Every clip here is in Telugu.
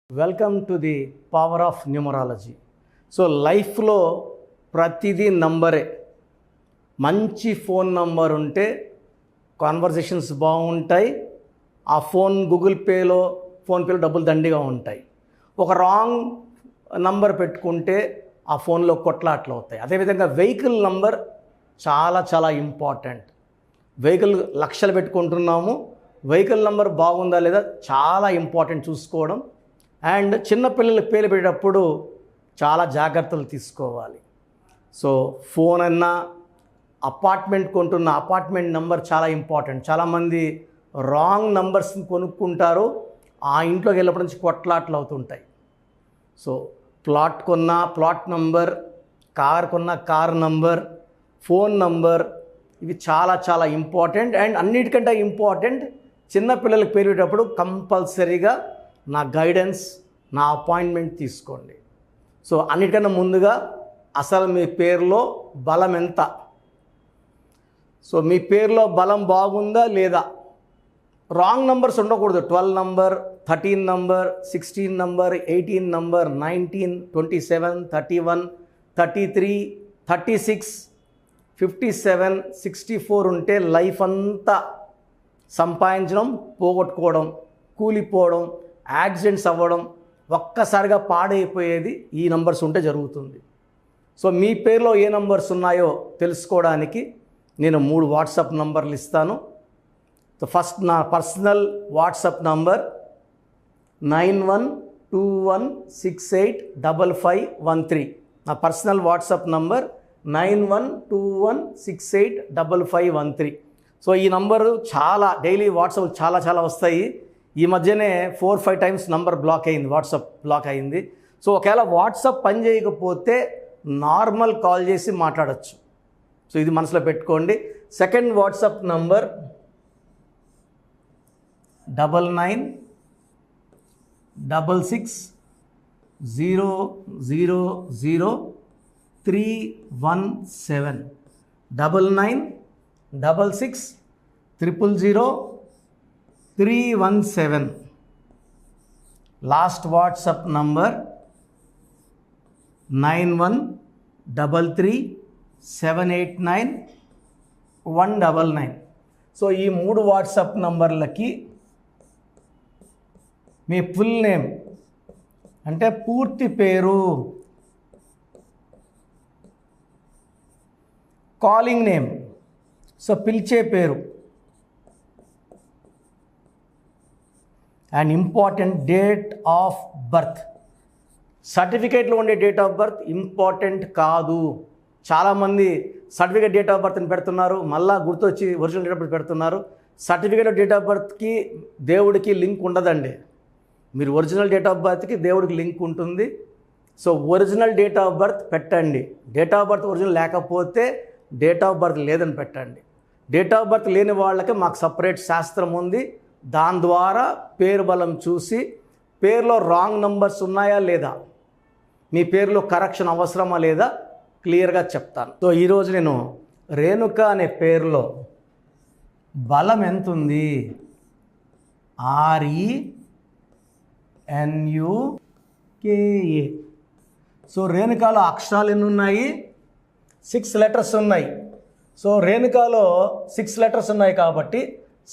Welcome to the power of numerology. So లైఫ్లో ప్రతిదీ నంబరే. మంచి ఫోన్ నంబర్ ఉంటే కాన్వర్జేషన్స్ బాగుంటాయి. ఆ గూగుల్ పేలో ఫోన్పేలో డబ్బులు దండిగా ఉంటాయి. ఒక రాంగ్ నంబర్ పెట్టుకుంటే ఆ ఫోన్లో కొట్లాట్లు అవుతాయి. అదేవిధంగా వెహికల్ నంబర్ చాలా చాలా ఇంపార్టెంట్. వెహికల్ లక్షలు పెట్టుకుంటున్నాము, వెహికల్ నంబర్ బాగుందా లేదా చాలా ఇంపార్టెంట్ చూసుకోవడం. అండ్ చిన్నపిల్లలకి పేరు పెట్టేటప్పుడు చాలా జాగ్రత్తలు తీసుకోవాలి. సో ఫోన్ అన్నా, అపార్ట్మెంట్ కొంటున్న అపార్ట్మెంట్ నెంబర్ చాలా ఇంపార్టెంట్. చాలామంది రాంగ్ నంబర్స్ని కొనుక్కుంటారు, ఆ ఇంట్లోకి వెళ్ళినప్పటి నుంచి కొట్లాట్లు అవుతుంటాయి. సో ప్లాట్ కొన్న ప్లాట్ నంబర్, కార్ కొన్న కార్ నంబర్, ఫోన్ నంబర్, ఇవి చాలా చాలా ఇంపార్టెంట్. అండ్ అన్నిటికంటే ఇంపార్టెంట్, చిన్నపిల్లలకి పేరు పెట్టేటప్పుడు కంపల్సరీగా నా గైడెన్స్, నా అపాయింట్మెంట్ తీసుకోండి. సో అన్నిటికన్నా ముందుగా అసలు మీ పేరులో బలం ఎంత, సో మీ పేరులో బలం బాగుందా లేదా. రాంగ్ నంబర్స్ ఉండకూడదు. 12 నంబర్, 13 నంబర్, 16 నంబర్, 18 నంబర్, 19, 27, 31, 33, 36, 57, 64 ఉంటే లైఫ్ అంతా సంపాదించడం, పోగొట్టుకోవడం, కూలిపోవడం, యాక్సిడెంట్స్ అవ్వడం, ఒక్కసారిగా పాడైపోయేది ఈ నంబర్స్ ఉంటే జరుగుతుంది. సో మీ పేరులో ఏ నంబర్స్ ఉన్నాయో తెలుసుకోవడానికి నేను 3 వాట్సాప్ నంబర్లు ఇస్తాను. సో ఫస్ట్ నా పర్సనల్ వాట్సాప్ నంబర్ 9121685513. నా పర్సనల్ వాట్సాప్ నంబర్ 9121685513. సో ఈ నంబరు చాలా డైలీ వాట్సాప్ చాలా వస్తాయి. ఈ మధ్యనే 4-5 టైమ్స్ నంబర్ బ్లాక్ అయింది, వాట్సాప్ బ్లాక్ అయింది. సో ఒకవేళ వాట్సాప్ పని చేయకపోతే నార్మల్ కాల్ చేసి మాట్లాడచ్చు. సో ఇది మనసులో పెట్టుకోండి. Second WhatsApp number 9966000317. 9966000317. Last WhatsApp number 9133789199. So ఈ 3 వాట్సాప్ నంబర్లకి మీ ఫుల్ నేమ్ అంటే పూర్తి పేరు, కాలింగ్ నేమ్, సో పిలిచే పేరు, and important date of birth. సర్టిఫికేట్లో ఉండే డేట్ ఆఫ్ బర్త్ ఇంపార్టెంట్ కాదు. చాలామంది సర్టిఫికేట్ డేట్ ఆఫ్ బర్త్ని పెడుతున్నారు, మళ్ళీ గుర్తొచ్చి ఒరిజినల్ డేట్ ఆఫ్ బర్త్ పెడుతున్నారు. సర్టిఫికేట్ డేట్ ఆఫ్ బర్త్కి దేవుడికి లింక్ ఉండదండి. మీరు ఒరిజినల్ డేట్ ఆఫ్ బర్త్కి దేవుడికి లింక్ ఉంటుంది. So original date of birth పెట్టండి. డేట్ ఆఫ్ బర్త్ ఒరిజినల్ లేకపోతే డేట్ ఆఫ్ బర్త్ లేదని పెట్టండి. డేట్ ఆఫ్ బర్త్ లేని వాళ్ళకి మాకు సపరేట్ శాస్త్రం ఉంది. దాని ద్వారా పేరు బలం చూసి పేరులో రాంగ్ నంబర్స్ ఉన్నాయా లేదా, మీ పేరులో కరెక్షన్ అవసరమా లేదా క్లియర్గా చెప్తాను. సో ఈరోజు నేను రేణుక అనే పేరులో బలం ఎంత ఉంది, RENUKA. సో రేణుకాలో అక్షరాలు ఎన్ని ఉన్నాయి? 6 లెటర్స్ ఉన్నాయి. సో రేణుకాలో 6 లెటర్స్ ఉన్నాయి కాబట్టి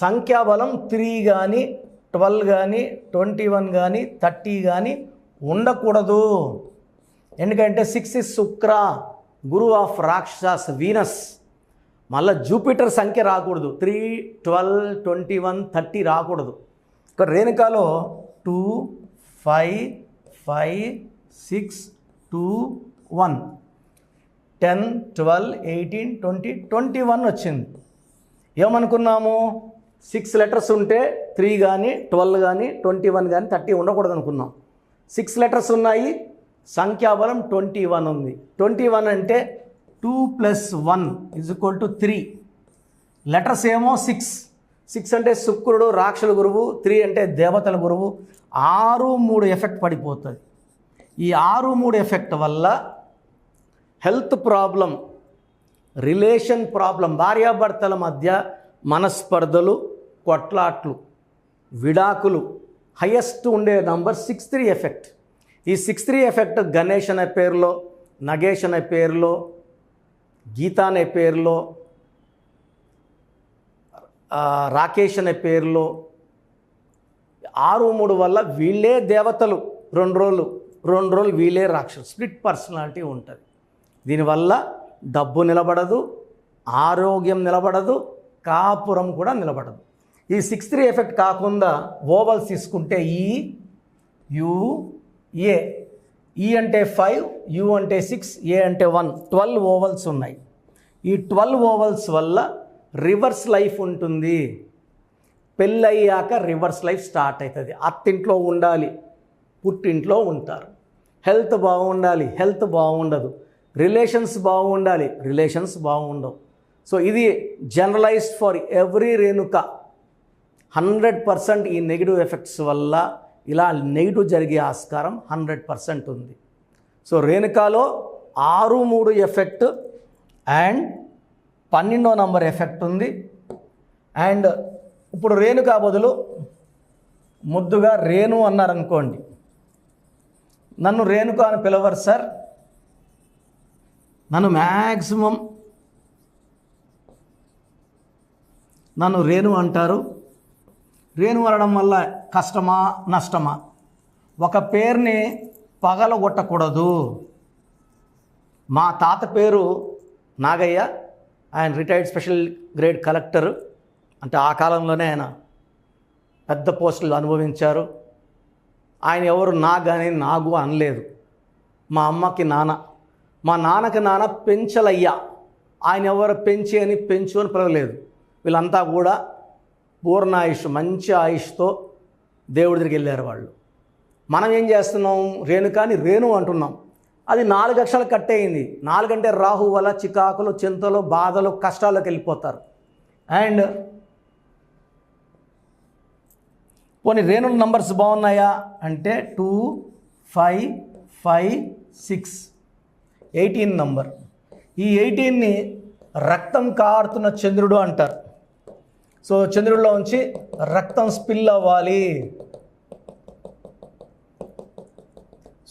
సంఖ్యాబలం 3 కానీ 12 కానీ 21 కానీ 30 కానీ ఉండకూడదు. ఎందుకంటే 6 ఇస్ శుక్ర, గురు ఆఫ్ రాక్షస వీనస్. మళ్ళీ జూపిటర్ సంఖ్య రాకూడదు. 3, 12, 21, 30 రాకూడదు. ఇక్కడ రేణుకాలో 2, 5, 5, 6, 2, 1, 10, 12, 18, 20, 21 వచ్చింది. ఏమనుకున్నాము? 6 లెటర్స్ ఉంటే 3 కానీ 12 కానీ 21 కానీ 30 ఉండకూడదు అనుకున్నాం. 6 లెటర్స్ ఉన్నాయి, సంఖ్యాబలం 21 ఉంది. 21 అంటే 2 + 1 = 3. లెటర్స్ ఏమో 6. 6 అంటే శుక్రుడు రాక్షసుల గురువు, 3 అంటే దేవతల గురువు. 6, 3 ఎఫెక్ట్ పడిపోతుంది. ఈ 6, 3 ఎఫెక్ట్ వల్ల హెల్త్ ప్రాబ్లం, రిలేషన్ ప్రాబ్లం, భార్యాభర్తల మధ్య మనస్పర్ధలు, కొట్లాట్లు, విడాకులు, హయ్యెస్ట్ ఉండే నంబర్ 6-3 ఎఫెక్ట్. ఈ 6-3 ఎఫెక్ట్ గణేష్ అనే పేరులో, నగేష్ అనే పేరులో, గీత అనే పేరులో, రాకేష్ అనే పేరులో 6-3 వల్ల వీళ్ళే దేవతలు, 2 రోజులు వీళ్ళే రాక్షసు. స్ప్లిట్ పర్సనాలిటీ ఉంటుంది. దీనివల్ల డబ్బు నిలబడదు, ఆరోగ్యం నిలబడదు, కాపురం కూడా నిలబడదు. ఈ 6-3 ఎఫెక్ట్ కాకుండా ఓవల్స్ తీసుకుంటే ఈ, యు, ఏ. ఈ అంటే 5, యు అంటే 6, ఏ అంటే 1, 12 ఓవల్స్ ఉన్నాయి. ఈ 12 ఓవల్స్ వల్ల రివర్స్ లైఫ్ ఉంటుంది. పెళ్ళయ్యాక రివర్స్ లైఫ్ స్టార్ట్ అవుతుంది. అత్తింట్లో ఉండాలి, పుట్టింట్లో ఉంటారు. హెల్త్ బాగుండాలి, హెల్త్ బాగుండదు. రిలేషన్స్ బాగుండాలి, రిలేషన్స్ బాగుండవు. సో ఇది జనరలైజ్డ్ ఫర్ ఎవ్రీ రేణుక. 100% ఈ నెగిటివ్ ఎఫెక్ట్స్ వల్ల ఇలా నెగిటివ్ జరిగే ఆస్కారం 100% ఉంది. సో రేణుకాలో 6-3 ఎఫెక్ట్ అండ్ 12వ నంబర్ ఎఫెక్ట్ ఉంది. అండ్ ఇప్పుడు రేణుకా బదులు ముద్దుగా రేణు అన్నారనుకోండి. నన్ను రేణుక అని పిలవరు సార్, నన్ను మ్యాక్సిమం నన్ను రేణు అంటారు. రేణు అనడం వల్ల కష్టమా నష్టమా? ఒక పేరుని పగలగొట్టకూడదు. మా తాత పేరు నాగయ్య, ఆయన రిటైర్డ్ స్పెషల్ గ్రేడ్ కలెక్టర్. అంటే ఆ కాలంలోనే ఆయన పెద్ద పోస్టులు అనుభవించారు. ఆయన ఎవరు కానీ నాగు అనలేదు. మా అమ్మకి నాన్న, మా నాన్నకి నాన్న పెంచలయ్య. ఆయన ఎవరు పెంచి అని పెంచు అని పిలవలేదు. వీళ్ళంతా కూడా పూర్ణ ఆయుష్, మంచి ఆయుష్తో దేవుడి దగ్గరికి వెళ్ళారు వాళ్ళు. మనం ఏం చేస్తున్నాం? రేణుకాని రేణు అంటున్నాం. అది 4 అక్షరాలు కట్టయింది. 4 అంటే రాహు వల్ల చికాకులు, చింతలు, బాధలు, కష్టాల్లోకి వెళ్ళిపోతారు. అండ్ పోనీ రేణుల నంబర్స్ బాగున్నాయా అంటే 2, 5, 5, 6, 18 నంబర్. ఈ 18ని రక్తం కారుతున్న చంద్రుడు అంటారు. సో చంద్రుడిలో ఉంచి రక్తం స్పిల్ అవ్వాలి.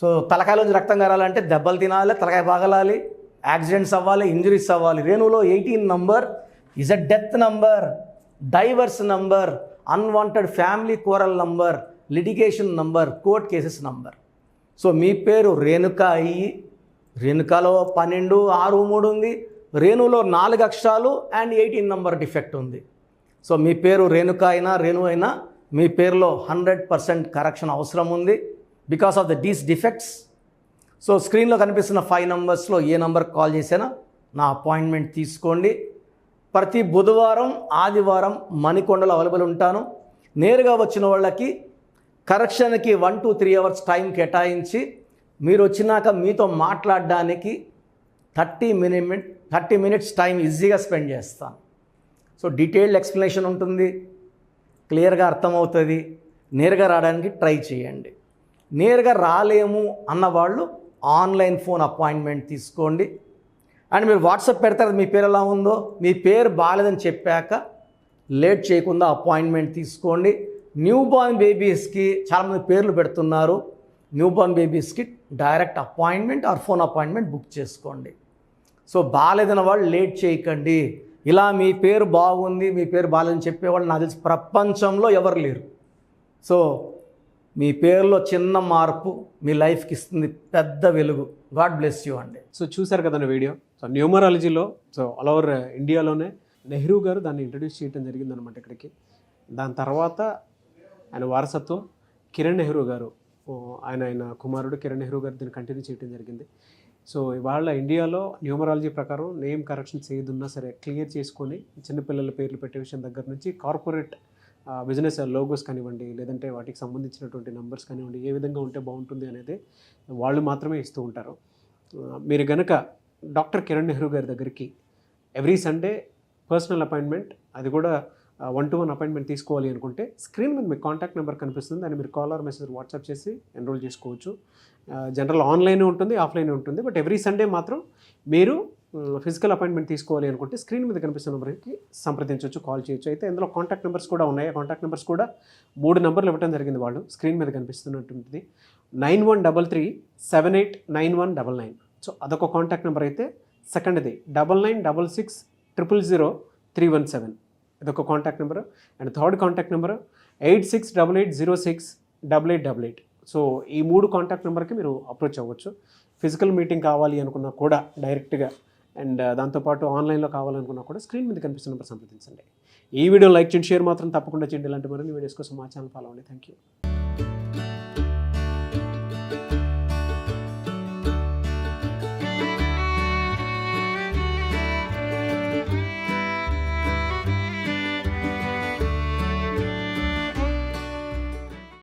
సో తలకాయలోంచి రక్తం కారాలంటే దెబ్బలు తినాలి, తలకాయ పగలాలి, యాక్సిడెంట్స్ అవ్వాలి, ఇంజరీస్ అవ్వాలి. రేణులో 18 number is a death number, divorce number, unwanted family quarrel number, litigation number, court cases number. So మీ పేరు రేణుక అయ్యి, రేణుకలో 12, 6, 3 ఉంది. రేణులో 4 అక్షరాలు అండ్ 18 నంబర్ డిఫెక్ట్ ఉంది. సో మీ పేరు రేణుక అయినా రేణు అయినా మీ పేరులో 100% కరెక్షన్ అవసరం ఉంది because of these defects. So స్క్రీన్లో కనిపిస్తున్న 5 నంబర్స్లో ఏ నంబర్ కాల్ చేసినా నా అపాయింట్మెంట్ తీసుకోండి. ప్రతి బుధవారం, ఆదివారం మణికొండలో అవైలబుల్ ఉంటాను. నేరుగా వచ్చిన వాళ్ళకి కరెక్షన్కి 1 to 3 అవర్స్ టైం కేటాయించి మీరు వచ్చినాక మీతో మాట్లాడడానికి 30 మినిట్స్ టైం ఈజీగా స్పెండ్ చేస్తాను. సో డీటెయిల్డ్ ఎక్స్ప్లెనేషన్ ఉంటుంది, క్లియర్గా అర్థమవుతుంది. నేరుగా రావడానికి ట్రై చేయండి. నేరుగా రాలేము అన్నవాళ్ళు ఆన్లైన్ ఫోన్ అపాయింట్మెంట్ తీసుకోండి. అండ్ మీరు వాట్సాప్ పెడతారు మీ పేరు ఎలా ఉందో, మీ పేరు బాగాలేదని చెప్పాక లేట్ చేయకుండా అపాయింట్మెంట్ తీసుకోండి. న్యూ బార్న్ బేబీస్కి చాలామంది పేర్లు పెడుతున్నారు. న్యూ బార్న్ బేబీస్కి direct appointment or phone appointment book చేసుకోండి. సో బాగాలేదన్న వాళ్ళు లేట్ చేయకండి. ఇలా మీ పేరు బాగుంది, మీ పేరు బాగాలేదని చెప్పేవాళ్ళు నాకు తెలిసి ప్రపంచంలో ఎవరు లేరు. సో మీ పేరులో చిన్న మార్పు మీ లైఫ్కి ఇస్తుంది పెద్ద వెలుగు. గాడ్ బ్లెస్ యూ అండి. సో చూసారు కదండి వీడియో. సో న్యూమరాలజీలో సో ఆల్ ఓవర్ ఇండియాలోనే నెహ్రూ గారు దాన్ని ఇంట్రడ్యూస్ చేయడం జరిగిందనమాట ఇక్కడికి. దాని తర్వాత ఆయన వారసత్వం కిరణ్ నెహ్రూ గారు, ఆయన కుమారుడు కిరణ్ నెహ్రూ గారు దీన్ని కంటిన్యూ చేయడం జరిగింది. సో ఇవాళ ఇండియాలో న్యూమరాలజీ ప్రకారం నేమ్ కరెక్షన్స్ ఏదున్నా సరే క్లియర్ చేసుకొని చిన్నపిల్లల పేర్లు పెట్టే విషయం దగ్గర నుంచి కార్పొరేట్ బిజినెస్ లోగోస్ కానివ్వండి, లేదంటే వాటికి సంబంధించినటువంటి నెంబర్స్ కానివ్వండి, ఏ విధంగా ఉంటే బాగుంటుంది అనేది వాళ్ళు మాత్రమే ఇస్తూ ఉంటారు. మీరు కనుక డాక్టర్ కిరణ్ నెహ్రూ గారి దగ్గరికి ఎవ్రీ సండే పర్సనల్ అపాయింట్మెంట్, అది కూడా 1-to-1 అపాయింట్మెంట్ తీసుకోవాలి అనుకుంటే స్క్రీన్ మీద మీకు కాంటాక్ట్ నెంబర్ కనిపిస్తుంది. దాన్ని మీరు కాల్ ఆర్ మెసేజ్ వాట్సాప్ చేసి ఎన్రోల్ చేసుకోవచ్చు. జనరల్ ఆన్లైన్ ఉంటుంది, ఆఫ్లైన్ ఉంటుంది. బట్ ఎవ్రీ సండే మాత్రం మీరు ఫిజికల్ అపాయింట్మెంట్ తీసుకోవాలి అనుకుంటే స్క్రీన్ మీద కనిపిస్తున్న నెంబర్కి సంప్రదించవచ్చు, కాల్ చేయొచ్చు. అయితే ఇందులో కాంటాక్ట్ నెంబర్స్ కూడా ఉన్నాయి. ఆ కాంటాక్ట్ నెంబర్స్ కూడా 3 నెంబర్లు ఇవ్వడం జరిగింది వాళ్ళు. స్క్రీన్ మీద కనిపిస్తున్నటువంటిది 9133789199. సో అదొక కాంటాక్ట్ నెంబర్ అయితే. సెకండ్ది 9966000317, ఇదొక contact number. And third contact number 8688068888. So ఈ 3 కాంటాక్ట్ నెంబర్కి మీరు అప్రోచ్ అవ్వచ్చు. ఫిజికల్ మీటింగ్ కావాలి అనుకున్నా కూడా డైరెక్ట్గా, అండ్ దాంతోపాటు ఆన్లైన్లో కావాలనుకున్నా కూడా స్క్రీన్ మీద కనిపిస్తున్న నెంబర్ సంప్రదించండి. ఈ వీడియో లైక్ చేయండి, షేర్ మాత్రం తప్పకుండా చేయండి. ఇలాంటి మరిన్ని వీడియోస్ కోసం మా ఛానల్ ఫాలో అవ్వండి. Thank you.